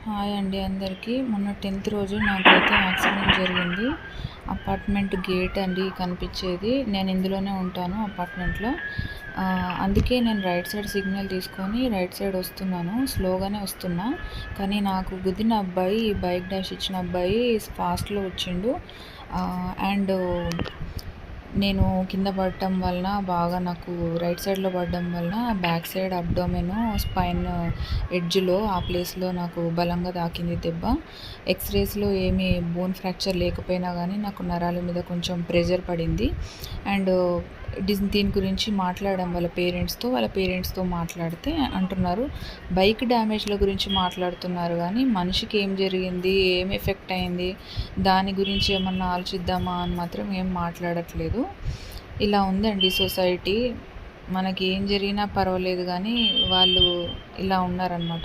Hi అండి అందరికీ. మొన్న 10th రోజు నాకైతే యాక్సిడెంట్ జరిగింది. అపార్ట్మెంట్ గేట్ అండి కనిపించేది. నేను ఇందులోనే ఉంటాను అపార్ట్మెంట్‌లో. అందుకే నేను రైట్ సైడ్ సిగ్నల్ తీసుకొని రైట్ సైడ్ వస్తున్నాను. స్లోగానే వస్తున్నా. కానీ నాకు గుద్దిన అబ్బాయి, బైక్ డాష్ ఇచ్చిన అబ్బాయి ఫాస్ట్‌లో వచ్చిండు. అండ్ నేను కింద పడటం వలన బాగా నాకు రైట్ సైడ్లో పడడం వలన బ్యాక్ సైడ్ అబ్డోమెన్, స్పైన్ ఎడ్జ్లో ఆ ప్లేస్లో నాకు బలంగా తాకింది దెబ్బ. ఎక్స్రేస్లో ఏమీ బోన్ ఫ్రాక్చర్ లేకపోయినా కానీ నాకు నరాల మీద కొంచెం ప్రెషర్ పడింది. అండ్ దీని గురించి మాట్లాడడం వాళ్ళ పేరెంట్స్తో మాట్లాడితే అంటున్నారు బైక్ డ్యామేజ్ల గురించి మాట్లాడుతున్నారు కానీ మనిషికి ఏం జరిగింది, ఏం ఎఫెక్ట్ అయింది, దాని గురించి ఏమన్నా ఆలోచిద్దామా అని మాత్రం ఏం మాట్లాడట్లేదు. ఇలా ఉందండి సొసైటీ. మనకి ఏం జరిగినా పర్వాలేదు కానీ వాళ్ళు ఇలా ఉన్నారనమాట.